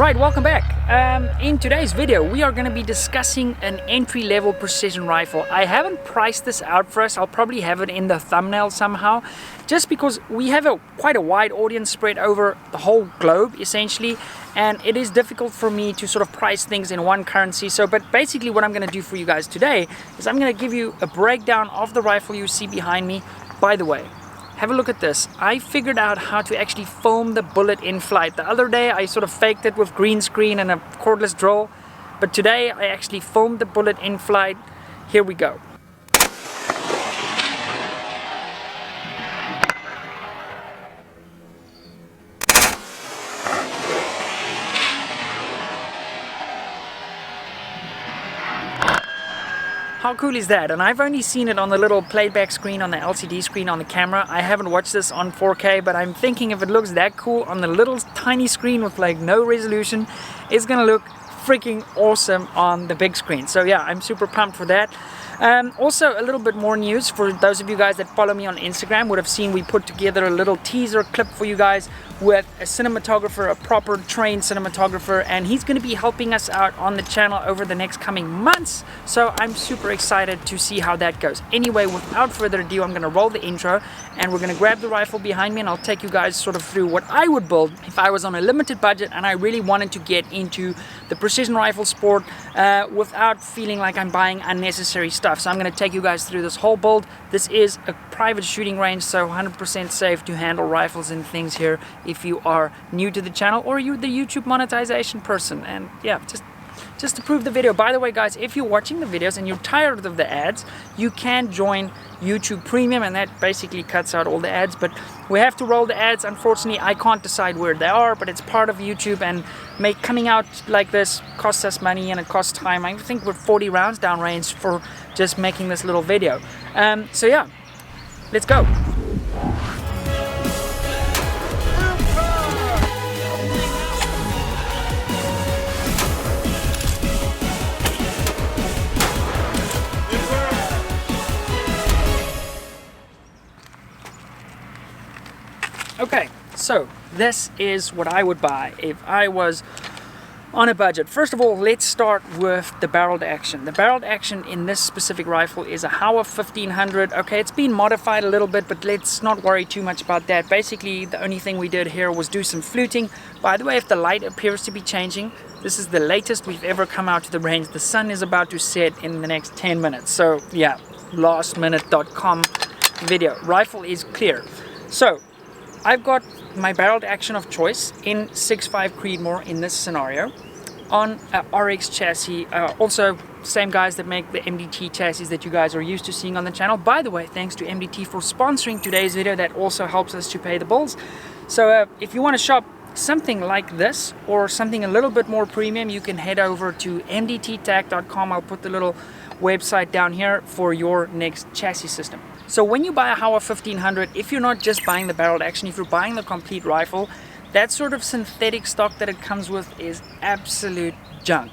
Right, welcome back. In today's video we are going to be discussing an entry-level precision rifle. I haven't priced this out for us. I'll probably have it in the thumbnail somehow, just because we have quite a wide audience spread over the whole globe essentially, and it is difficult for me to sort of price things in one currency. But basically what I'm going to do for you guys today is I'm going to give you a breakdown of the rifle you see behind me. By the way, have a look at this. I figured out how to actually foam the bullet in flight. The other day I sort of faked it with green screen and a cordless drill, but today I actually foamed the bullet in flight. Here we go. How cool is that? And I've only seen it on the little playback screen on the LCD screen on the camera. I haven't watched this on 4K, but I'm thinking if it looks that cool on the little tiny screen with like no resolution, it's gonna look freaking awesome on the big screen. So yeah, I'm super pumped for that. Also a little bit more news for those of you guys that follow me on Instagram would have seen we put together a little teaser clip for you guys with a cinematographer, a proper trained cinematographer, and he's going to be helping us out on the channel over the next coming months. So I'm super excited to see how that goes. Anyway, without further ado, I'm going to roll the intro and we're going to grab the rifle behind me and I'll take you guys sort of through what I would build if I was on a limited budget and I really wanted to get into the precision rifle sport without feeling like I'm buying unnecessary stuff. So I'm going to take you guys through this whole build. This is a private shooting range, so 100% safe to handle rifles and things here if you are new to the channel or you're the YouTube monetization person. And yeah, just to prove the video. By the way guys, if you're watching the videos and you're tired of the ads, you can join YouTube Premium, and that basically cuts out all the ads, but we have to roll the ads. Unfortunately, I can't decide where they are, but it's part of YouTube, and coming out like this costs us money and it costs time. I think we're 40 rounds downrange for just making this little video. So yeah, let's go. Okay, so this is what I would buy if I was on a budget. First of all, let's start with the barreled action. The barreled action in this specific rifle is a Howa 1500. Okay, it's been modified a little bit, but let's not worry too much about that. Basically, the only thing we did here was do some fluting. By the way, if the light appears to be changing, this is the latest we've ever come out to the range. The sun is about to set in the next 10 minutes. So yeah, lastminute.com video. Rifle is clear. So I've got my barreled action of choice in 6.5 Creedmoor in this scenario on a RX chassis. Also, same guys that make the MDT chassis that you guys are used to seeing on the channel. By the way, thanks to MDT for sponsoring today's video. That also helps us to pay the bills. So if you want to shop something like this or something a little bit more premium, you can head over to mdttac.com. I'll put the little website down here for your next chassis system. So when you buy a Howa 1500, if you're not just buying the barreled action, if you're buying the complete rifle, that sort of synthetic stock that it comes with is absolute junk.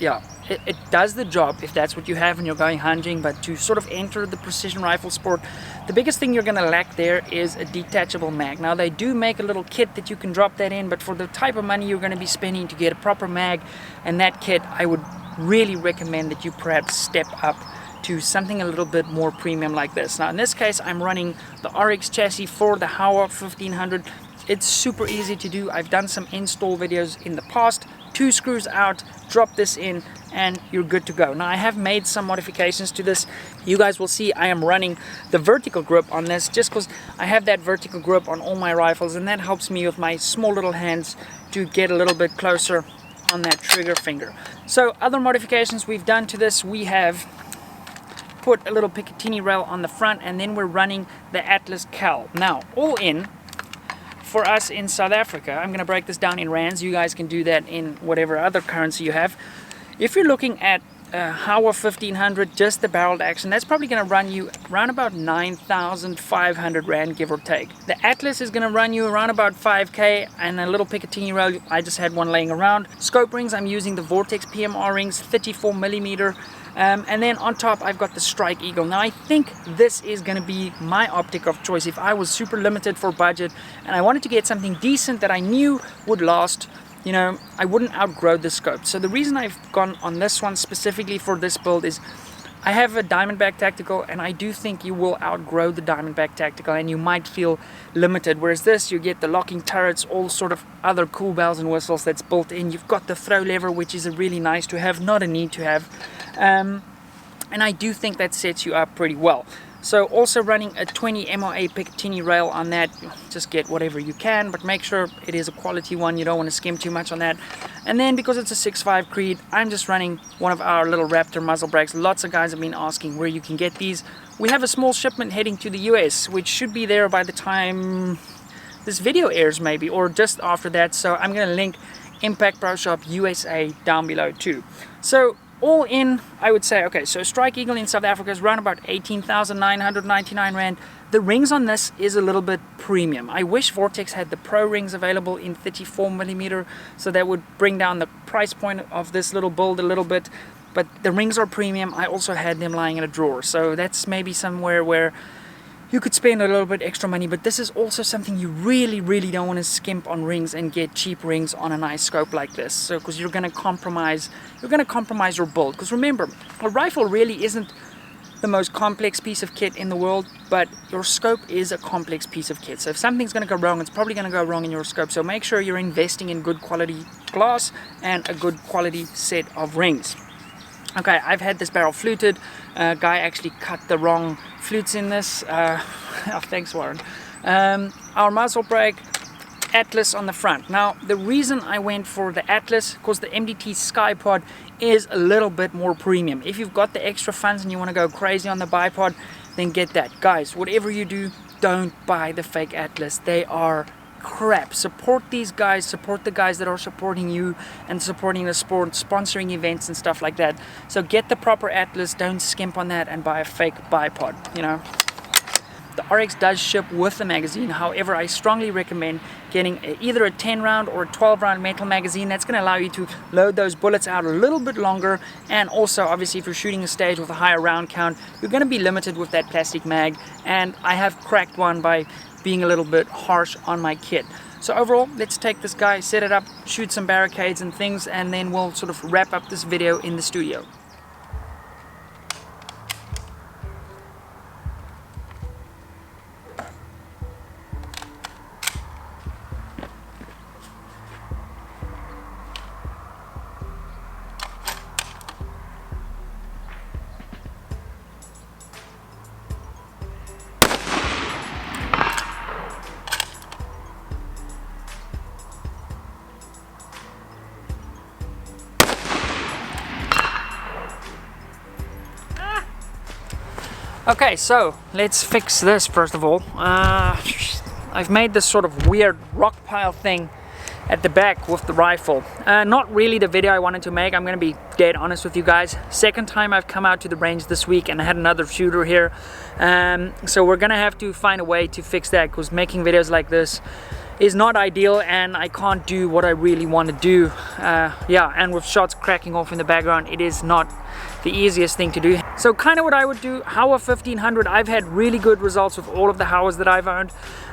It does the job if that's what you have and you're going hunting, but to sort of enter the precision rifle sport, the biggest thing you're going to lack there is a detachable mag. Now they do make a little kit that you can drop that in, but for the type of money you're going to be spending to get a proper mag and that kit, I would really recommend that you perhaps step up to something a little bit more premium like this. Now in this case I'm running the RX chassis for the Howa 1500. It's super easy to do. I've done some install videos in the past. 2 screws out, drop this in, and you're good to go. Now I have made some modifications to this. You guys will see I am running the vertical grip on this just because I have that vertical grip on all my rifles, and that helps me with my small little hands to get a little bit closer on that trigger finger. So other modifications we've done to this, we have put a little Picatinny rail on the front, and then we're running the Atlas Cal. Now all in, for us in South Africa, I'm going to break this down in rands. You guys can do that in whatever other currency you have. If you're looking at Howa 1500, just the barreled action, that's probably going to run you around about 9,500 Rand, give or take. The Atlas is going to run you around about 5K, and a little Picatinny rail, I just had one laying around. Scope rings, I'm using the Vortex PMR rings, 34mm. And then on top I've got the Strike Eagle. Now I think this is going to be my optic of choice if I was super limited for budget and I wanted to get something decent that I knew would last you know, I wouldn't outgrow the scope. So the reason I've gone on this one specifically for this build is I have a Diamondback Tactical, and I do think you will outgrow the Diamondback Tactical and you might feel limited. Whereas this, you get the locking turrets, all sort of other cool bells and whistles that's built in. You've got the throw lever, which is a really nice to have, not a need to have. And I do think that sets you up pretty well. So also running a 20 MOA Picatinny rail on that, just get whatever you can, but make sure it is a quality one. You don't want to skim too much on that. And then because it's a 6.5 Creed, I'm just running one of our little Raptor muzzle brakes. Lots of guys have been asking where you can get these. We have a small shipment heading to the US, which should be there by the time this video airs maybe, or just after that. So I'm going to link Impact Pro Shop USA down below too. So all in, I would say, okay, so Strike Eagle in South Africa is around about 18,999 Rand. The rings on this is a little bit premium. I wish Vortex had the Pro rings available in 34mm, so that would bring down the price point of this little build a little bit. But the rings are premium. I also had them lying in a drawer, so that's maybe somewhere where you could spend a little bit extra money, but this is also something you really don't want to skimp on rings and get cheap rings on a nice scope like this. So because you're going to compromise your build. Because remember, a rifle really isn't the most complex piece of kit in the world, but your scope is a complex piece of kit. So if something's going to go wrong, it's probably going to go wrong in your scope. So make sure you're investing in good quality glass and a good quality set of rings. Okay, I've had this barrel fluted. Guy actually cut the wrong flutes in this. Oh, thanks, Warren. Our muzzle brake, Atlas on the front. Now, the reason I went for the Atlas, because the MDT Skypod is a little bit more premium. If you've got the extra funds and you want to go crazy on the bipod, then get that. Guys, whatever you do, don't buy the fake Atlas. They are crap. Support these guys, support the guys that are supporting you and supporting the sport, sponsoring events and stuff like that. So get the proper Atlas, don't skimp on that and buy a fake bipod, you know. The RX does ship with the magazine. However, I strongly recommend getting either a 10 round or a 12 round metal magazine. That's going to allow you to load those bullets out a little bit longer, and also obviously if you're shooting a stage with a higher round count, you're going to be limited with that plastic mag, and I have cracked one by being a little bit harsh on my kit. So overall, let's take this guy, set it up, shoot some barricades and things, and then we'll sort of wrap up this video in the studio. Okay, so let's fix this first of all. I've made this sort of weird rock pile thing at the back with the rifle. Not really the video I wanted to make, I'm gonna be dead honest with you guys. Second time I've come out to the range this week and I had another shooter here. So we're gonna have to find a way to fix that, because making videos like this is not ideal and I can't do what I really want to do. Yeah, and with shots cracking off in the background, it is not the easiest thing to do. So kind of what I would do, Howa 1500, I've had really good results with all of the Howas that I've owned.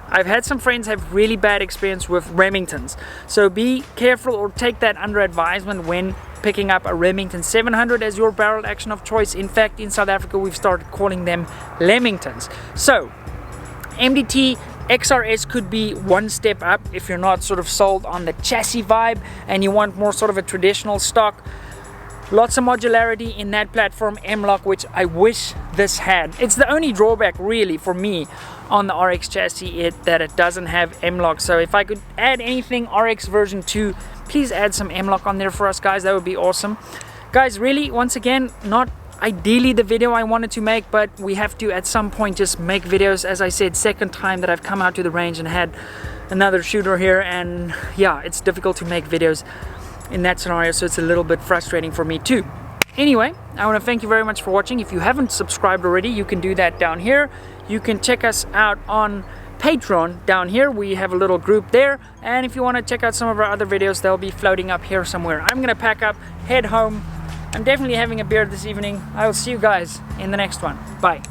I've had some friends have really bad experience with Remingtons. So be careful or take that under advisement when picking up a Remington 700 as your barrel action of choice. In fact, in South Africa, we've started calling them Lemingtons. So MDT XRS could be one step up if you're not sort of sold on the chassis vibe and you want more sort of a traditional stock. Lots of modularity in that platform, M-LOK, which I wish this had. It's the only drawback really for me on the RX chassis, that it doesn't have M-LOK. So if I could add anything RX version 2, please add some M-LOK on there for us guys, that would be awesome. Guys, really, once again, not ideally the video I wanted to make, but we have to at some point just make videos. As I said, second time that I've come out to the range and had another shooter here, and yeah, it's difficult to make videos in that scenario, so it's a little bit frustrating for me too. Anyway, I want to thank you very much for watching. If you haven't subscribed already, you can do that down here. You can check us out on Patreon down here. We have a little group there, and if you want to check out some of our other videos, they'll be floating up here somewhere. I'm gonna pack up, head home. I'm definitely having a beer this evening. I will see you guys in the next one. Bye.